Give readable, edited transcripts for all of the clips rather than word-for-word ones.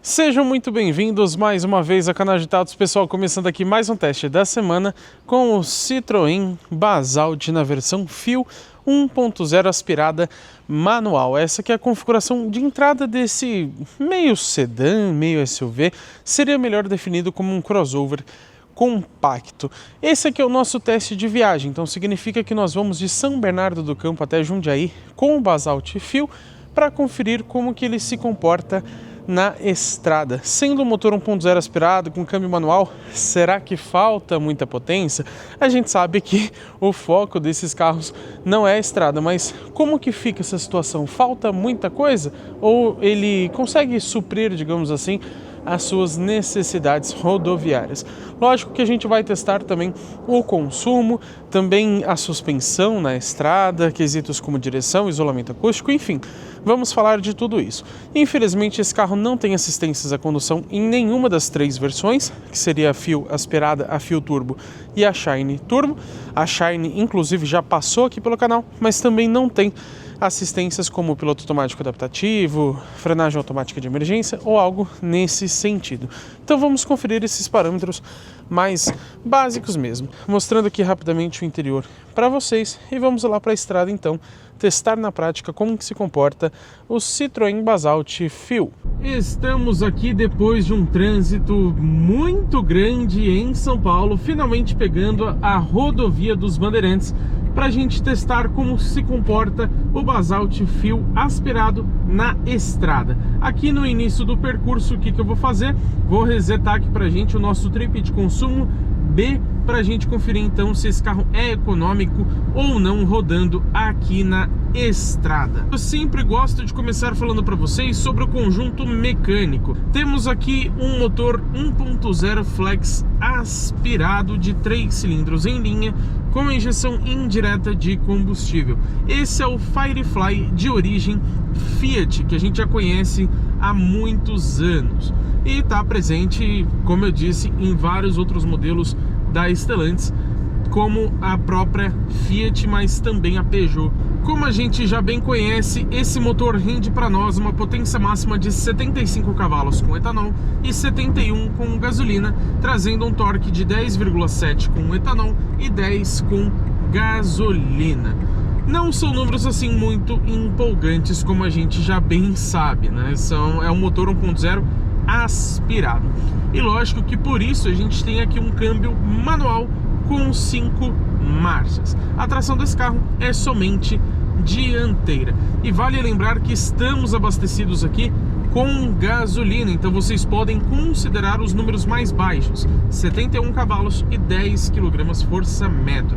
Sejam muito bem-vindos mais uma vez ao canal Agitados, pessoal, começando aqui mais um teste da semana com o Citroën Basalt na versão Fio 1.0 aspirada manual. Essa aqui é a configuração de entrada desse meio sedã, meio SUV, seria melhor definido como um crossover compacto. Esse aqui é o nosso teste de viagem, então significa que nós vamos de São Bernardo do Campo até Jundiaí com o Basalt Fio para conferir como que ele se comporta na estrada. Sendo um motor 1.0 aspirado com câmbio manual, será que falta muita potência? A gente sabe que o foco desses carros não é a estrada, mas como que fica essa situação? Falta muita coisa? Ou ele consegue suprir, digamos assim, as suas necessidades rodoviárias? Lógico que a gente vai testar também o consumo, também a suspensão na estrada, quesitos como direção, isolamento acústico, enfim, vamos falar de tudo isso. Infelizmente esse carro não tem assistências à condução em nenhuma das três versões, que seria a Fio aspirada, a Fio Turbo e a Shine Turbo. A Shine inclusive já passou aqui pelo canal, mas também não tem assistências como piloto automático adaptativo, frenagem automática de emergência ou algo nesse sentido. Então vamos conferir esses parâmetros mais básicos mesmo, mostrando aqui rapidamente o interior para vocês e vamos lá para a estrada então testar na prática como que se comporta o Citroën Basalt Fio. Estamos aqui depois de um trânsito muito grande em São Paulo, finalmente pegando a rodovia dos Bandeirantes para a gente testar como se comporta o Basalt Fio aspirado na estrada. Aqui no início do percurso, o que eu vou fazer? Vou resetar aqui para a gente o nosso trip de consumo B, para a gente conferir então se esse carro é econômico ou não rodando aqui na estrada. Eu sempre gosto de começar falando para vocês sobre o conjunto mecânico. Temos aqui um motor 1.0 flex aspirado de 3 cilindros em linha com injeção indireta de combustível. Esse é o Firefly de origem Fiat, que a gente já conhece há muitos anos e está presente, como eu disse, em vários outros modelos da Stellantis, como a própria Fiat, mas também a Peugeot. Como a gente já bem conhece, esse motor rende para nós uma potência máxima de 75 cavalos com etanol e 71 com gasolina, trazendo um torque de 10,7 com etanol e 10 com gasolina. Não são números assim muito empolgantes, como a gente já bem sabe, né? É um motor 1.0 aspirado. E lógico que por isso a gente tem aqui um câmbio manual com 5 marchas. A tração desse carro é somente dianteira. E vale lembrar que estamos abastecidos aqui com gasolina, então vocês podem considerar os números mais baixos, 71 cavalos e 10 kgfm.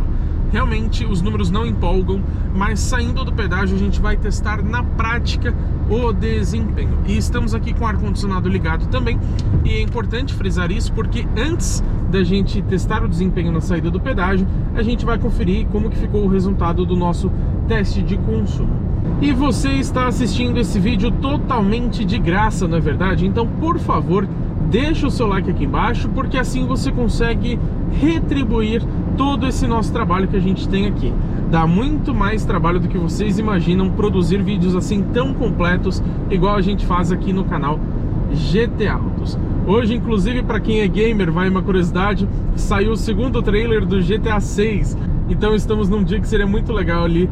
Realmente os números não empolgam, mas saindo do pedágio a gente vai testar na prática o desempenho. E estamos aqui com o ar-condicionado ligado também, e é importante frisar isso porque antes da gente testar o desempenho na saída do pedágio, a gente vai conferir como que ficou o resultado do nosso teste de consumo. E você está assistindo esse vídeo totalmente de graça, não é verdade? Então, por favor, deixa o seu like aqui embaixo, porque assim você consegue retribuir todo esse nosso trabalho que a gente tem aqui. Dá muito mais trabalho do que vocês imaginam produzir vídeos assim tão completos, igual a gente faz aqui no canal GT Autos. Hoje, inclusive, para quem é gamer, vai uma curiosidade, saiu o segundo trailer do GTA 6. Então estamos num dia que seria muito legal ali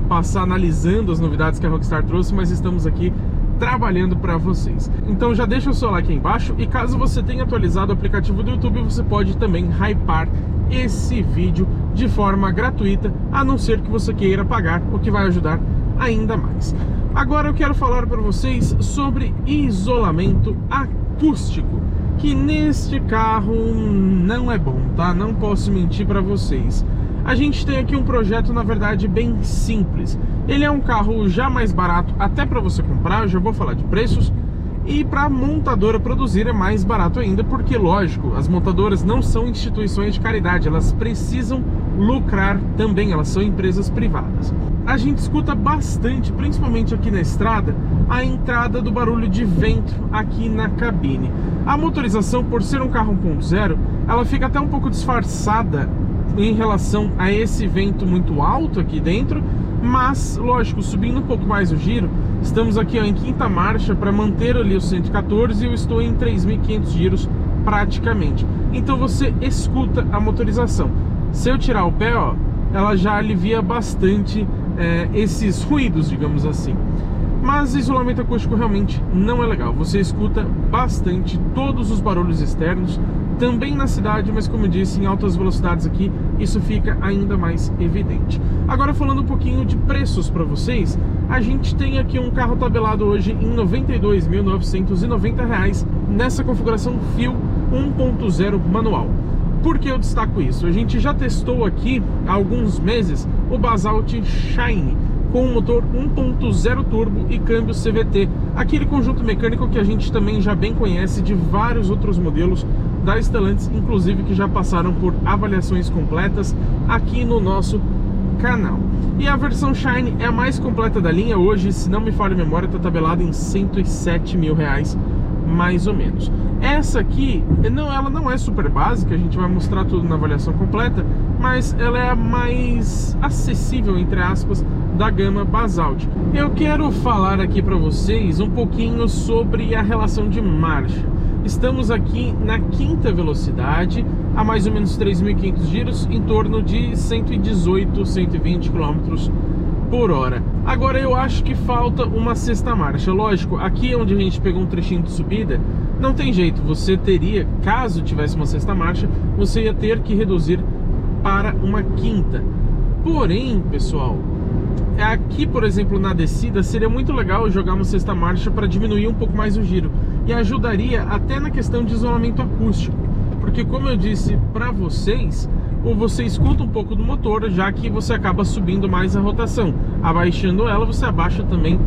passar analisando as novidades que a Rockstar trouxe, mas estamos aqui trabalhando para vocês. Então já deixa o seu like aí embaixo, e caso você tenha atualizado o aplicativo do YouTube, você pode também hypar esse vídeo de forma gratuita, a não ser que você queira pagar, o que vai ajudar ainda mais. Agora eu quero falar para vocês sobre isolamento acústico, que neste carro não é bom, tá? Não posso mentir para vocês. A gente tem aqui um projeto, na verdade, bem simples. Ele é um carro já mais barato até para você comprar, eu já vou falar de preços. E para a montadora produzir é mais barato ainda, porque, lógico, as montadoras não são instituições de caridade, elas precisam lucrar também, elas são empresas privadas. A gente escuta bastante, principalmente aqui na estrada, a entrada do barulho de vento aqui na cabine. A motorização, por ser um carro 1.0, ela fica até um pouco disfarçada em relação a esse vento muito alto aqui dentro, mas, lógico, subindo um pouco mais o giro, Estamos aqui, ó, em quinta marcha para manter ali o 114 e eu estou em 3.500 giros praticamente. Então você escuta a motorização. Se eu tirar o pé, ó, ela já alivia bastante esses ruídos, digamos assim. Mas isolamento acústico realmente não é legal. Você escuta bastante todos os barulhos externos, também na cidade, mas como eu disse, em altas velocidades aqui, isso fica ainda mais evidente. Agora falando um pouquinho de preços para vocês, a gente tem aqui um carro tabelado hoje em R$ 92.990 nessa configuração FIO 1.0 manual. Por que eu destaco isso? A gente já testou aqui há alguns meses o Basalt Shine com um motor 1.0 turbo e câmbio CVT, aquele conjunto mecânico que a gente também já bem conhece de vários outros modelos da Stellantis, inclusive que já passaram por avaliações completas aqui no nosso canal. E a versão Shine é a mais completa da linha hoje, se não me falha a memória, está tabelada em R$ 107 mil, mais ou menos. Essa aqui, ela não é super básica, a gente vai mostrar tudo na avaliação completa, mas ela é a mais acessível, entre aspas, da gama Basalt. Eu quero falar aqui para vocês um pouquinho sobre a relação de marcha. Estamos aqui na quinta velocidade, a mais ou menos 3.500 giros, em torno de 118, 120 km por hora. Agora eu acho que falta uma sexta marcha. Lógico, aqui onde a gente pegou um trechinho de subida, não tem jeito, você teria, caso tivesse uma sexta marcha, você ia ter que reduzir para uma quinta. Porém, pessoal, aqui, por exemplo, na descida, seria muito legal jogar uma sexta marcha para diminuir um pouco mais o giro. E ajudaria até na questão de isolamento acústico. Porque, como eu disse para vocês, ou você escuta um pouco do motor, já que você acaba subindo mais a rotação. Abaixando ela, você abaixa também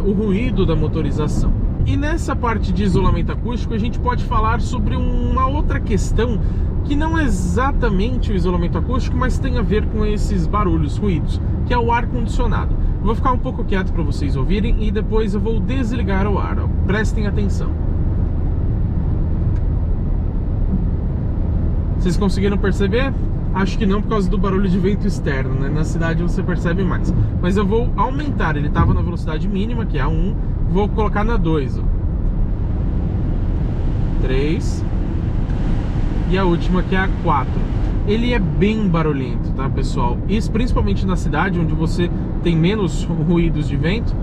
o ruído da motorização. E nessa parte de isolamento acústico, a gente pode falar sobre uma outra questão que não é exatamente o isolamento acústico, mas tem a ver com esses barulhos, ruídos, que é o ar-condicionado. Vou ficar um pouco quieto para vocês ouvirem e depois eu vou desligar o ar, ó. Prestem atenção. Vocês conseguiram perceber? Acho que não, por causa do barulho de vento externo, né? Na cidade você percebe mais. Mas eu vou aumentar, ele estava na velocidade mínima, que é a 1, vou colocar na 2, ó. 3 e a última, que é a 4. Ele é bem barulhento, tá, pessoal? Isso principalmente na cidade, onde você tem menos ruídos de vento,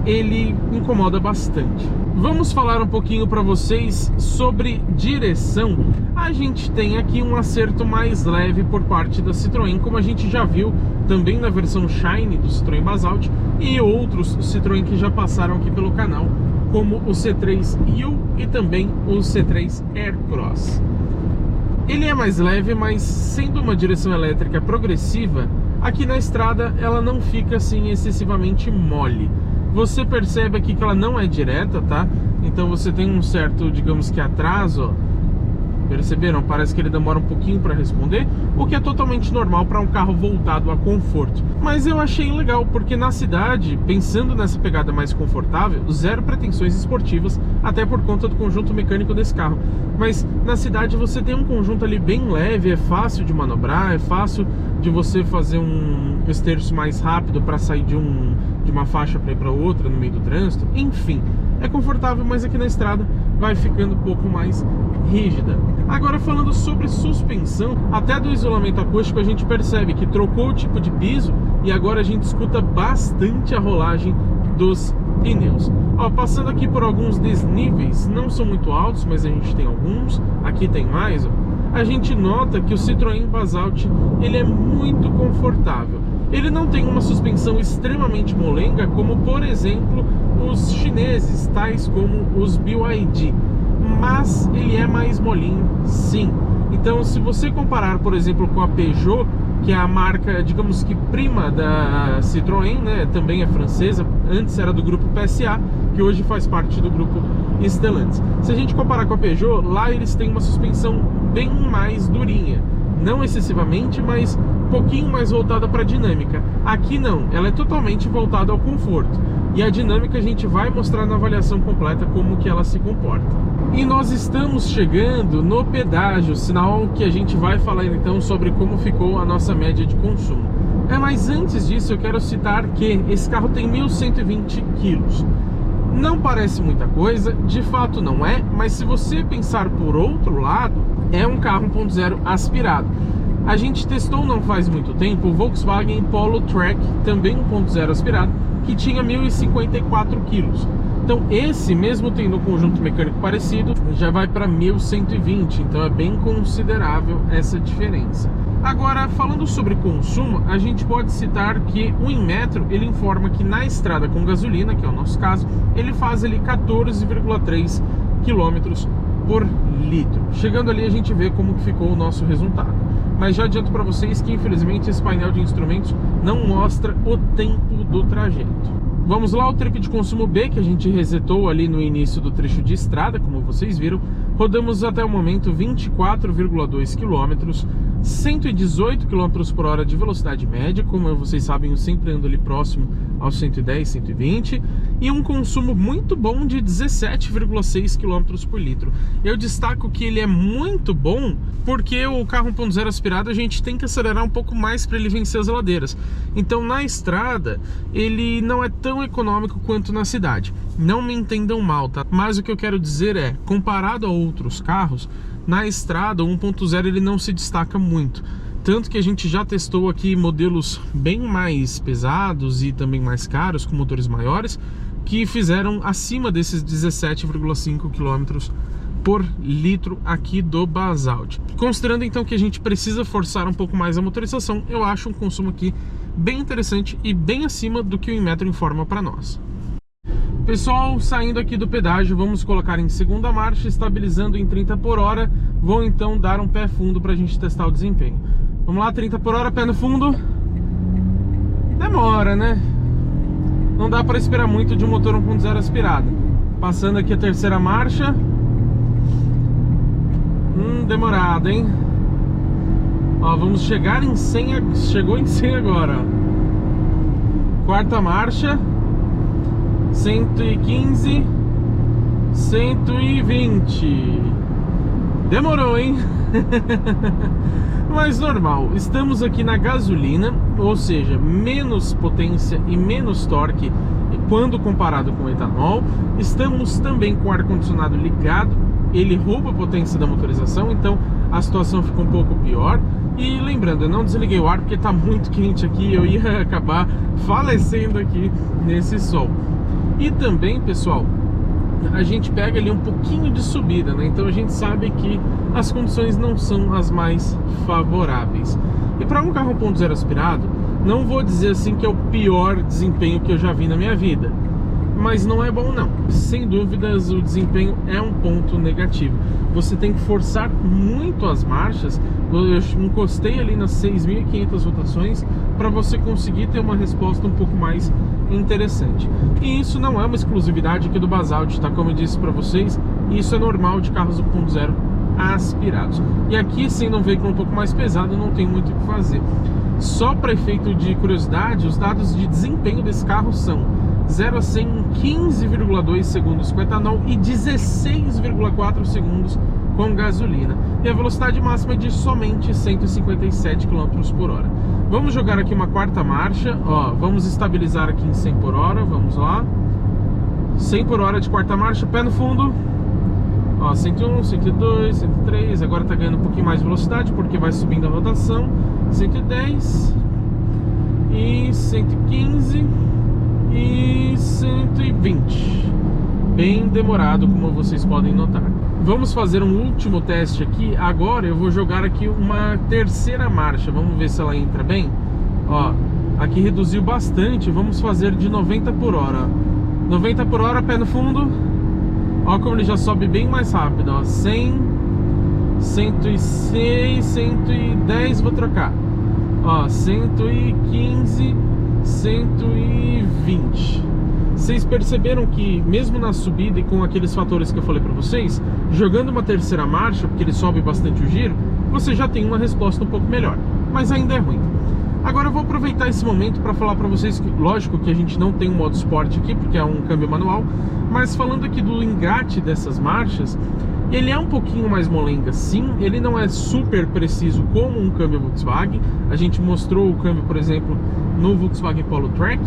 ele incomoda bastante. Vamos falar um pouquinho para vocês sobre direção. A gente tem aqui um acerto mais leve por parte da Citroën, como a gente já viu também na versão Shine do Citroën Basalt e outros Citroën que já passaram aqui pelo canal, como o C3 U e também o C3 Aircross. Ele é mais leve, mas sendo uma direção elétrica progressiva, aqui na estrada ela não fica assim excessivamente mole. Você percebe aqui que ela não é direta, tá? Então você tem um certo, digamos que atraso, ó. Perceberam? Parece que ele demora um pouquinho para responder, o que é totalmente normal para um carro voltado a conforto. Mas eu achei legal, porque na cidade, pensando nessa pegada mais confortável, zero pretensões esportivas, até por conta do conjunto mecânico desse carro. Mas na cidade você tem um conjunto ali bem leve, é fácil de manobrar, é fácil de você fazer um esterço mais rápido para sair de uma faixa para ir para outra no meio do trânsito. Enfim, é confortável, mas aqui na estrada vai ficando um pouco mais rígida. Agora, falando sobre suspensão, até do isolamento acústico a gente percebe que trocou o tipo de piso e agora a gente escuta bastante a rolagem dos pneus. Ó, passando aqui por alguns desníveis, não são muito altos, mas a gente tem alguns, aqui tem mais, ó. A gente nota que o Citroën Basalt, ele é muito confortável. Ele não tem uma suspensão extremamente molenga, como por exemplo os chineses, tais como os BYD, mas ele é mais molinho, sim. Então, se você comparar, por exemplo, com a Peugeot, que é a marca, digamos que prima da Citroën, né, também é francesa, antes era do grupo PSA, que hoje faz parte do grupo Stellantis. Se a gente comparar com a Peugeot, lá eles têm uma suspensão bem mais durinha, não excessivamente, mas um pouquinho mais voltada para a dinâmica. Aqui não, ela é totalmente voltada ao conforto. E a dinâmica a gente vai mostrar na avaliação completa como que ela se comporta. E nós estamos chegando no pedágio, sinal que a gente vai falar então sobre como ficou a nossa média de consumo. Mas antes disso eu quero citar que esse carro tem 1.120 quilos. Não parece muita coisa, de fato não é, mas se você pensar por outro lado, é um carro 1.0 aspirado. A gente testou não faz muito tempo o Volkswagen Polo Track, também 1.0 aspirado, que tinha 1.054 quilos. Então esse, mesmo tendo um conjunto mecânico parecido, já vai para 1.120, então é bem considerável essa diferença. Agora, falando sobre consumo, a gente pode citar que o Inmetro, ele informa que na estrada com gasolina, que é o nosso caso, ele faz ali 14,3 km por litro. Chegando ali a gente vê como que ficou o nosso resultado. Mas já adianto para vocês que infelizmente esse painel de instrumentos não mostra o tempo do trajeto. Vamos lá, o trip de consumo B, que a gente resetou ali no início do trecho de estrada, como vocês viram. Rodamos até o momento 24,2 km, 118 km por hora de velocidade média, como vocês sabem, eu sempre ando ali próximo aos 110, 120, e um consumo muito bom de 17,6 km por litro. Eu destaco que ele é muito bom porque o carro 1.0 aspirado a gente tem que acelerar um pouco mais para ele vencer as ladeiras. Então na estrada ele não é tão econômico quanto na cidade. Não me entendam mal, tá? Mas o que eu quero dizer é, comparado a outros carros, na estrada o 1.0 ele não se destaca muito. Tanto que a gente já testou aqui modelos bem mais pesados e também mais caros, com motores maiores, que fizeram acima desses 17,5 km por litro aqui do Basalt. Considerando então que a gente precisa forçar um pouco mais a motorização, eu acho um consumo aqui bem interessante e bem acima do que o Inmetro informa para nós. Pessoal, saindo aqui do pedágio, vamos colocar em segunda marcha, estabilizando em 30 por hora. Vou então dar um pé fundo para a gente testar o desempenho. Vamos lá, 30 por hora, pé no fundo. Demora, né? Não dá para esperar muito de um motor 1.0 aspirado. Passando aqui a terceira marcha. Demorado, hein? Ó, vamos chegar em 100. Chegou em 100 agora, ó. Quarta marcha. 115. 120. Demorou, hein? Mas normal, estamos aqui na gasolina, ou seja, menos potência e menos torque quando comparado com o etanol. Estamos também com o ar-condicionado ligado, ele rouba a potência da motorização, então a situação fica um pouco pior. E lembrando, eu não desliguei o ar porque está muito quente aqui, eu ia acabar falecendo aqui nesse sol. E também, pessoal, a gente pega ali um pouquinho de subida, né? Então a gente sabe que as condições não são as mais favoráveis. E para um carro 1.0 aspirado, não vou dizer assim que é o pior desempenho que eu já vi na minha vida, mas não é bom não. Sem dúvidas o desempenho é um ponto negativo. Você tem que forçar muito as marchas. Eu encostei ali nas 6.500 rotações para você conseguir ter uma resposta um pouco mais interessante. E isso não é uma exclusividade aqui do Basalt, tá? Como eu disse para vocês, isso é normal de carros 1.0 aspirados. E aqui, sendo um veículo um pouco mais pesado, não tem muito o que fazer. Só para efeito de curiosidade, os dados de desempenho desse carro são 0 a 100 em 15,2 segundos com etanol e 16,4 segundos com gasolina. E a velocidade máxima é de somente 157 km por hora. Vamos jogar aqui uma quarta marcha, ó, vamos estabilizar aqui em 100 por hora, vamos lá. 100 por hora de quarta marcha, pé no fundo. Ó, 101, 102, 103, agora tá ganhando um pouquinho mais de velocidade porque vai subindo a rotação. 110 e 115 e 120. Bem demorado, como vocês podem notar. Vamos fazer um último teste aqui. Agora eu vou jogar aqui uma terceira marcha. Vamos ver se ela entra bem. Ó, aqui reduziu bastante. Vamos fazer de 90 por hora. 90 por hora, pé no fundo. Ó como ele já sobe bem mais rápido, ó. 100, 106, 110, vou trocar. Ó, 115, 120. Vocês perceberam que mesmo na subida e com aqueles fatores que eu falei pra vocês, jogando uma terceira marcha, porque ele sobe bastante o giro, você já tem uma resposta um pouco melhor, mas ainda é ruim. Agora eu vou aproveitar esse momento para falar para vocês que, lógico que a gente não tem um modo esporte aqui, porque é um câmbio manual, mas falando aqui do engate dessas marchas, Ele é um pouquinho mais molenga, sim. Ele não é super preciso como um câmbio Volkswagen. A gente mostrou o câmbio, por exemplo, no Volkswagen Polo Track.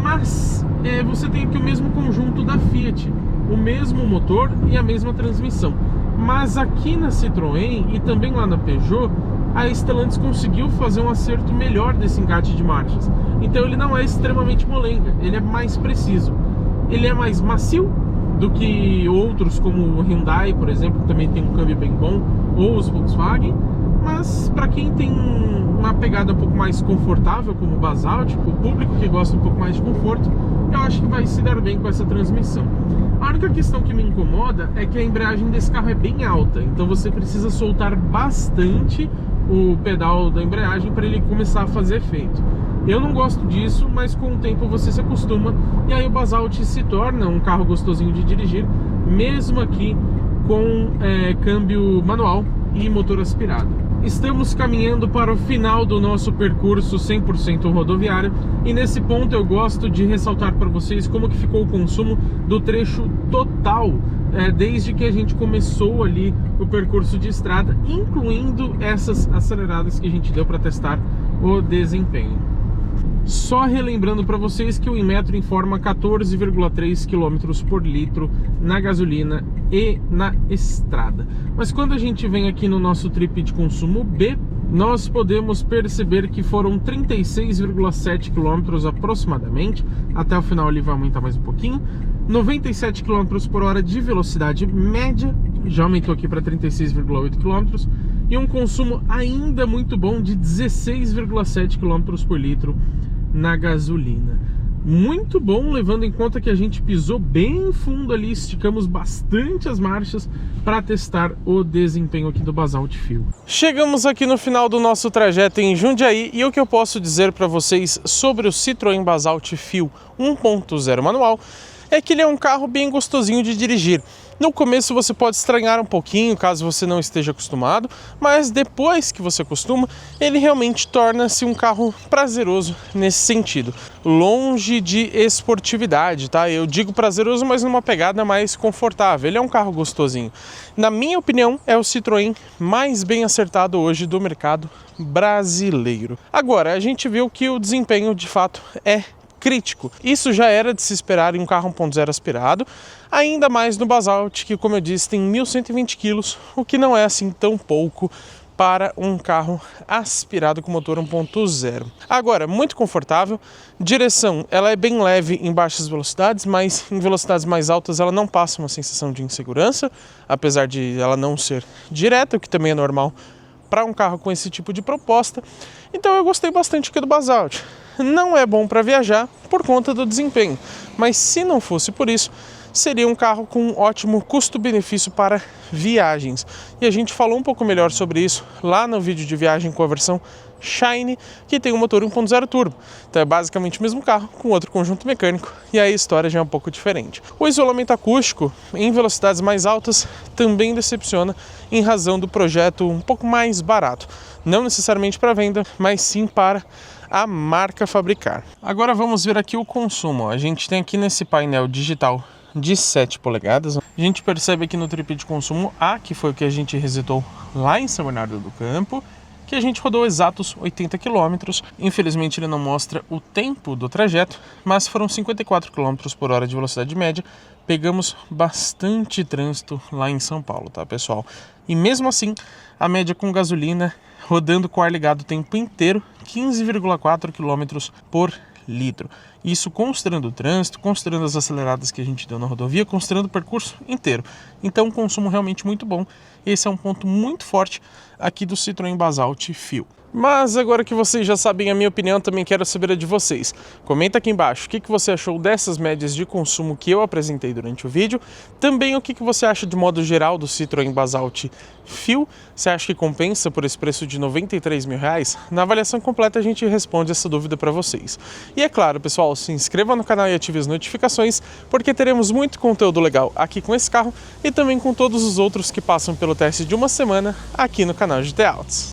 Mas você tem aqui o mesmo conjunto da Fiat, o mesmo motor e a mesma transmissão. Mas aqui na Citroën e também lá na Peugeot, a Stellantis conseguiu fazer um acerto melhor desse engate de marchas. Então ele não é extremamente molenga, ele é mais preciso. Ele é mais macio do que outros, como o Hyundai, por exemplo, que também tem um câmbio bem bom, ou os Volkswagen. Mas para quem tem uma pegada um pouco mais confortável, como o Basalt, o público que gosta um pouco mais de conforto, eu acho que vai se dar bem com essa transmissão. A única questão que me incomoda é que a embreagem desse carro é bem alta, então você precisa soltar bastante o pedal da embreagem para ele começar a fazer efeito. Eu não gosto disso, mas com o tempo você se acostuma e aí o Basalt se torna um carro gostosinho de dirigir, mesmo aqui com câmbio manual e motor aspirado. Estamos caminhando para o final do nosso percurso 100% rodoviário e nesse ponto eu gosto de ressaltar para vocês como que ficou o consumo do trecho total desde que a gente começou ali o percurso de estrada, incluindo essas aceleradas que a gente deu para testar o desempenho. Só relembrando para vocês que o Inmetro informa 14,3 km por litro na gasolina e na estrada. Mas quando a gente vem aqui no nosso trip de consumo B, nós podemos perceber que foram 36,7 km aproximadamente. Até o final ele vai aumentar mais um pouquinho. 97 km por hora de velocidade média, já aumentou aqui para 36,8 km. E um consumo ainda muito bom de 16,7 km por litro na gasolina. Muito bom, levando em conta que a gente pisou bem fundo ali, esticamos bastante as marchas para testar o desempenho aqui do Basalt Fuel. Chegamos aqui no final do nosso trajeto em Jundiaí e o que eu posso dizer para vocês sobre o Citroën Basalt Fuel 1.0 manual é que ele é um carro bem gostosinho de dirigir. No começo você pode estranhar um pouquinho, caso você não esteja acostumado, mas depois que você acostuma, ele realmente torna-se um carro prazeroso nesse sentido. Longe de esportividade, tá? Eu digo prazeroso, mas numa pegada mais confortável. Ele é um carro gostosinho. Na minha opinião, é o Citroën mais bem acertado hoje do mercado brasileiro. Agora, a gente viu que o desempenho de fato é crítico. Isso já era de se esperar em um carro 1.0 aspirado, ainda mais no Basalt, que, como eu disse, tem 1.120 kg, o que não é assim tão pouco para um carro aspirado com motor 1.0. Agora, muito confortável, direção, ela é bem leve em baixas velocidades, mas em velocidades mais altas ela não passa uma sensação de insegurança, apesar de ela não ser direta, o que também é normal para um carro com esse tipo de proposta. Então eu gostei bastante aqui do Basalt. Não é bom para viajar por conta do desempenho, mas se não fosse por isso, seria um carro com um ótimo custo-benefício para viagens. E a gente falou um pouco melhor sobre isso lá no vídeo de viagem com a versão Shine, que tem um motor 1.0 turbo. Então é basicamente o mesmo carro com outro conjunto mecânico e aí a história já é um pouco diferente. O isolamento acústico em velocidades mais altas também decepciona em razão do projeto um pouco mais barato. Não necessariamente para venda, mas sim para a marca fabricar. Agora vamos ver aqui o consumo. A gente tem aqui nesse painel digital de 7 polegadas. A gente percebe aqui no trip de consumo A, que foi o que a gente resetou lá em São Bernardo do Campo, que a gente rodou exatos 80 km. Infelizmente ele não mostra o tempo do trajeto, mas foram 54 km por hora de velocidade média. Pegamos bastante trânsito lá em São Paulo, tá, pessoal? E mesmo assim, a média com gasolina, rodando com o ar ligado o tempo inteiro, 15,4 km por litro. Isso considerando o trânsito, considerando as aceleradas que a gente deu na rodovia, considerando o percurso inteiro. Então, um consumo realmente muito bom. Esse é um ponto muito forte aqui do Citroën Basalt Fuel. Mas agora que vocês já sabem a minha opinião, também quero saber a de vocês. Comenta aqui embaixo o que você achou dessas médias de consumo que eu apresentei durante o vídeo. Também o que você acha de modo geral do Citroën Basalt Fuel. Você acha que compensa por esse preço de R$93 mil? Na avaliação completa a gente responde essa dúvida para vocês. E é claro, pessoal, se inscreva no canal e ative as notificações, porque teremos muito conteúdo legal aqui com esse carro e também com todos os outros que passam pelo teste de uma semana aqui no canal GT Autos.